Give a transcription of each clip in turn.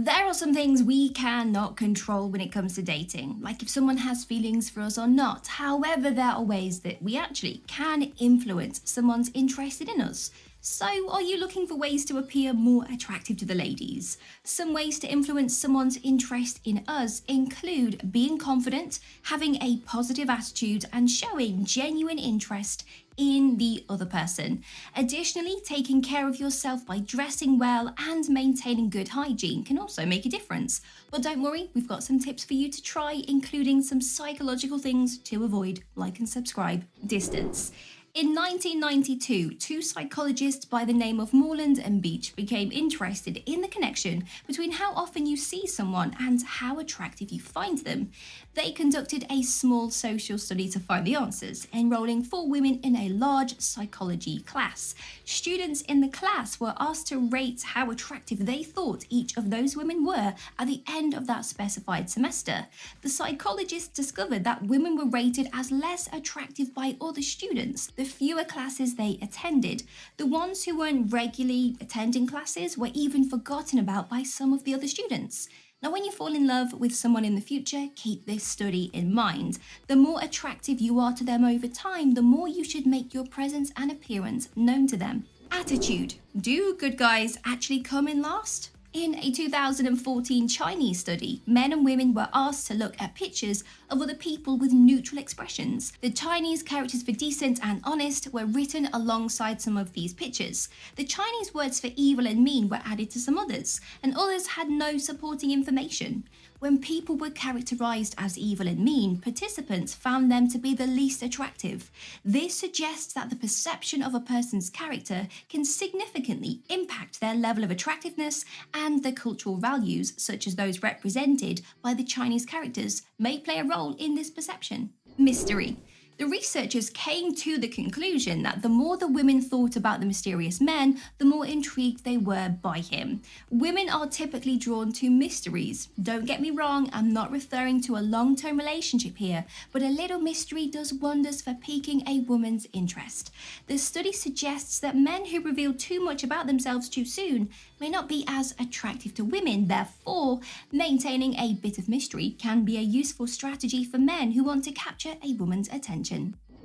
There are some things we cannot control when it comes to dating, like if someone has feelings for us or not. However, there are ways that we actually can influence someone's interested in us. So, are you looking for ways to appear more attractive to the ladies? Some ways to influence someone's interest in us include being confident, having a positive attitude, and showing genuine interest in the other person. Additionally, taking care of yourself by dressing well and maintaining good hygiene can also make a difference. But don't worry, we've got some tips for you to try, including some psychological things to avoid. Like and subscribe. Distance. In 1992, two psychologists by the name of Moreland and Beach became interested in the connection between how often you see someone and how attractive you find them. They conducted a small social study to find the answers, enrolling 4 women in a large psychology class. Students in the class were asked to rate how attractive they thought each of those women were at the end of that specified semester. The psychologists discovered that women were rated as less attractive by other students the fewer classes they attended. The ones who weren't regularly attending classes were even forgotten about by some of the other students. Now, when you fall in love with someone in the future, keep this study in mind. The more attractive you are to them over time, the more you should make your presence and appearance known to them. Attitude. Do good guys actually come in last? In a 2014 Chinese study, men and women were asked to look at pictures of other people with neutral expressions. The Chinese characters for decent and honest were written alongside some of these pictures. The Chinese words for evil and mean were added to some others, and others had no supporting information. When people were characterized as evil and mean, participants found them to be the least attractive. This suggests that the perception of a person's character can significantly impact their level of attractiveness, and the cultural values, such as those represented by the Chinese characters, may play a role in this perception. Mystery. The researchers came to the conclusion that the more the women thought about the mysterious men, the more intrigued they were by him. Women are typically drawn to mysteries. Don't get me wrong, I'm not referring to a long-term relationship here, but a little mystery does wonders for piquing a woman's interest. The study suggests that men who reveal too much about themselves too soon may not be as attractive to women. Therefore, maintaining a bit of mystery can be a useful strategy for men who want to capture a woman's attention.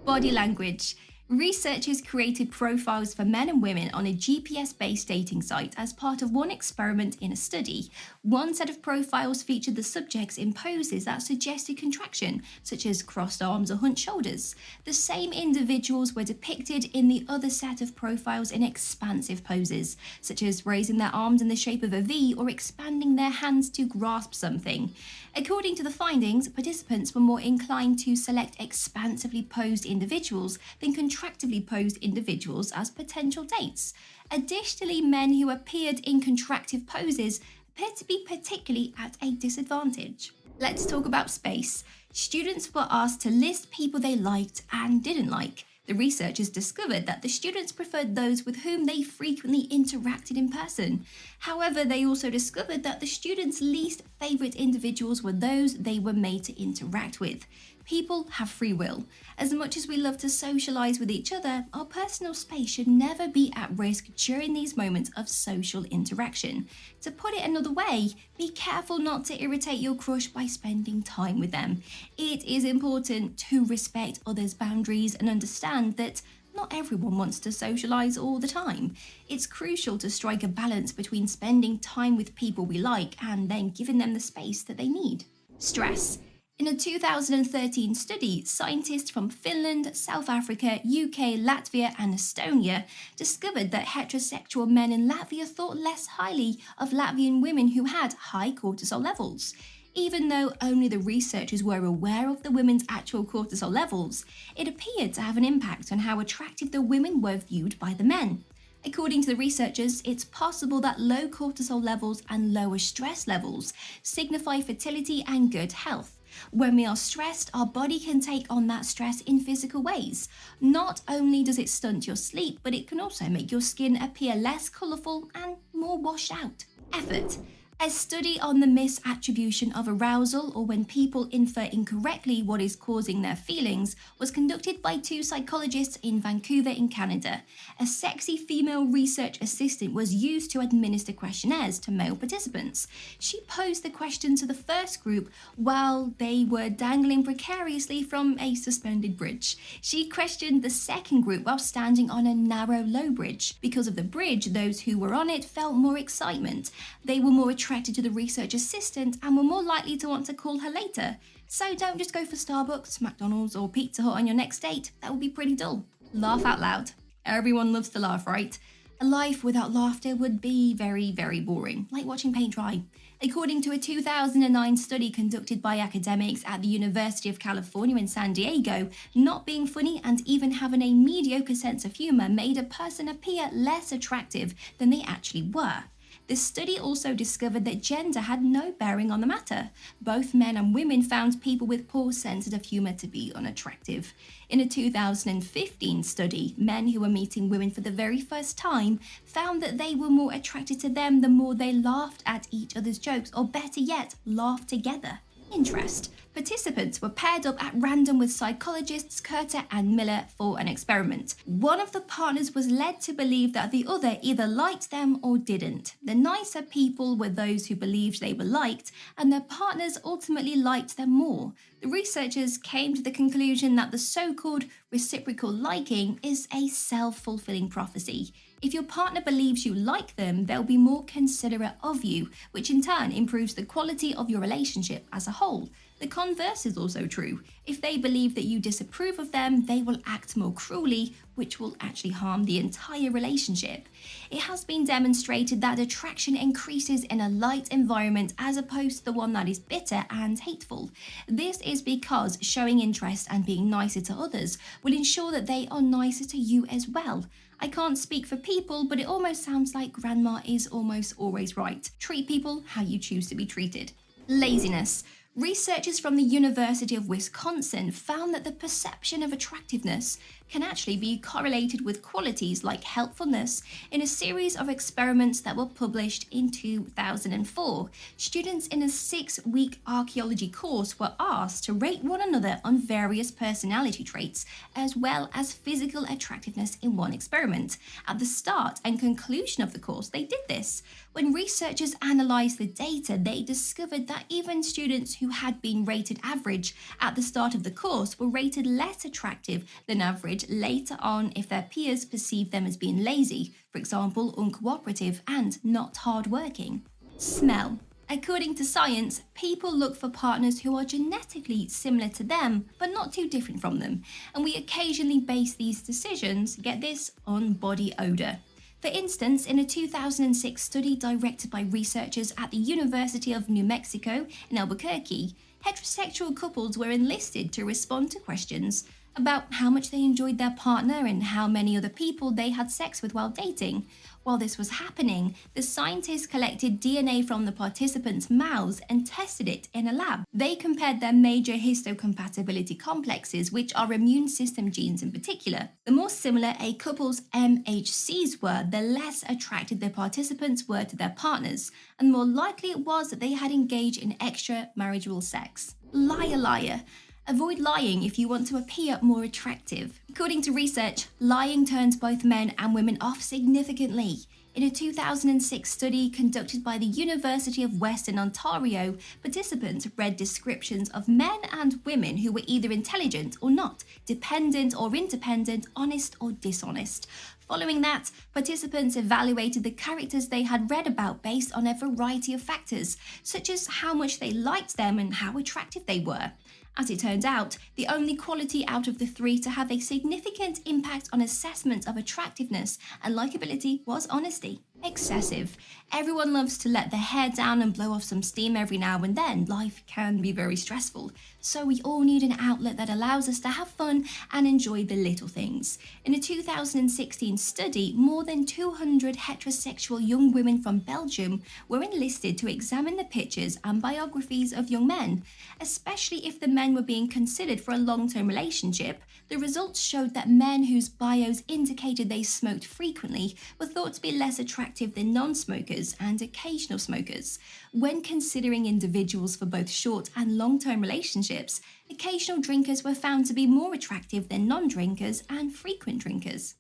Body language. Researchers created profiles for men and women on a GPS-based dating site as part of one experiment in a study. One set of profiles featured the subjects in poses that suggested contraction, such as crossed arms or hunched shoulders. The same individuals were depicted in the other set of profiles in expansive poses, such as raising their arms in the shape of a V or expanding their hands to grasp something. According to the findings, participants were more inclined to select expansively posed individuals than contractively posed individuals as potential dates. Additionally, men who appeared in contractive poses appeared to be particularly at a disadvantage. Let's talk about space. Students were asked to list people they liked and didn't like. The researchers discovered that the students preferred those with whom they frequently interacted in person. However, they also discovered that the students' least favorite individuals were those they were made to interact with. People have free will. As much as we love to socialize with each other, our personal space should never be at risk during these moments of social interaction. To put it another way, be careful not to irritate your crush by spending time with them. It is important to respect others' boundaries and understand that not everyone wants to socialize all the time. It's crucial to strike a balance between spending time with people we like and then giving them the space that they need. Stress. In a 2013 study, scientists from Finland, South Africa, UK, Latvia, and Estonia discovered that heterosexual men in Latvia thought less highly of Latvian women who had high cortisol levels. Even though only the researchers were aware of the women's actual cortisol levels, it appeared to have an impact on how attractive the women were viewed by the men. According to the researchers, it's possible that low cortisol levels and lower stress levels signify fertility and good health. When we are stressed, our body can take on that stress in physical ways. Not only does it stunt your sleep, but it can also make your skin appear less colourful and more washed out. Effort. A study on the misattribution of arousal, or when people infer incorrectly what is causing their feelings, was conducted by two psychologists in Vancouver, in Canada. A sexy female research assistant was used to administer questionnaires to male participants. She posed the question to the first group while they were dangling precariously from a suspended bridge. She questioned the second group while standing on a narrow, low bridge. Because of the bridge, those who were on it felt more excitement. They were more attracted to the research assistant and were more likely to want to call her later. So don't just go for Starbucks, McDonald's, or Pizza Hut on your next date. That would be pretty dull. Laugh out loud. Everyone loves to laugh, right? A life without laughter would be very, very boring, like watching paint dry. According to a 2009 study conducted by academics at the University of California in San Diego, not being funny and even having a mediocre sense of humor made a person appear less attractive than they actually were. The study also discovered that gender had no bearing on the matter. Both men and women found people with poor sense of humor to be unattractive. In a 2015 study, men who were meeting women for the very first time found that they were more attracted to them the more they laughed at each other's jokes, or better yet, laughed together. Interest. Participants were paired up at random with psychologists Curter and Miller for an experiment. One of the partners was led to believe that the other either liked them or didn't. The nicer people were those who believed they were liked, and their partners ultimately liked them more. The researchers came to the conclusion that the so-called reciprocal liking is a self-fulfilling prophecy. If your partner believes you like them, they'll be more considerate of you, which in turn improves the quality of your relationship as a whole. The converse is also true. If they believe that you disapprove of them, they will act more cruelly, which will actually harm the entire relationship. It has been demonstrated that attraction increases in a light environment as opposed to the one that is bitter and hateful. This is because showing interest and being nicer to others will ensure that they are nicer to you as well. I can't speak for people, but it almost sounds like grandma is almost always right. Treat people how you choose to be treated. Laziness. Researchers from the University of Wisconsin found that the perception of attractiveness can actually be correlated with qualities like helpfulness in a series of experiments that were published in 2004. Students in a 6-week archaeology course were asked to rate one another on various personality traits, as well as physical attractiveness in one experiment. At the start and conclusion of the course, they did this. When researchers analysed the data, they discovered that even students who had been rated average at the start of the course were rated less attractive than average later on if their peers perceived them as being lazy, for example, uncooperative and not hardworking. Smell. According to science, people look for partners who are genetically similar to them, but not too different from them, and we occasionally base these decisions, get this, on body odour. For instance, in a 2006 study directed by researchers at the University of New Mexico in Albuquerque, heterosexual couples were enlisted to respond to questions about how much they enjoyed their partner and how many other people they had sex with while dating. While this was happening, the scientists collected DNA from the participants' mouths and tested it in a lab. They compared their major histocompatibility complexes, which are immune system genes in particular. The more similar a couple's MHCs were, the less attracted the participants were to their partners, and the more likely it was that they had engaged in extramarital sex. Liar, liar. Avoid lying if you want to appear more attractive. According to research, lying turns both men and women off significantly. In a 2006 study conducted by the University of Western Ontario, participants read descriptions of men and women who were either intelligent or not, dependent or independent, honest or dishonest. Following that, participants evaluated the characters they had read about based on a variety of factors, such as how much they liked them and how attractive they were. As it turned out, the only quality out of the three to have a significant impact on assessment of attractiveness and likability was honesty. Excessive. Everyone loves to let their hair down and blow off some steam every now and then. Life can be very stressful, so we all need an outlet that allows us to have fun and enjoy the little things. In a 2016 study, more than 200 heterosexual young women from Belgium were enlisted to examine the pictures and biographies of young men, especially if the men men were being considered for a long term relationship, the results showed that men whose bios indicated they smoked frequently were thought to be less attractive than non smokers and occasional smokers. When considering individuals for both short and long term relationships, occasional drinkers were found to be more attractive than non drinkers and frequent drinkers.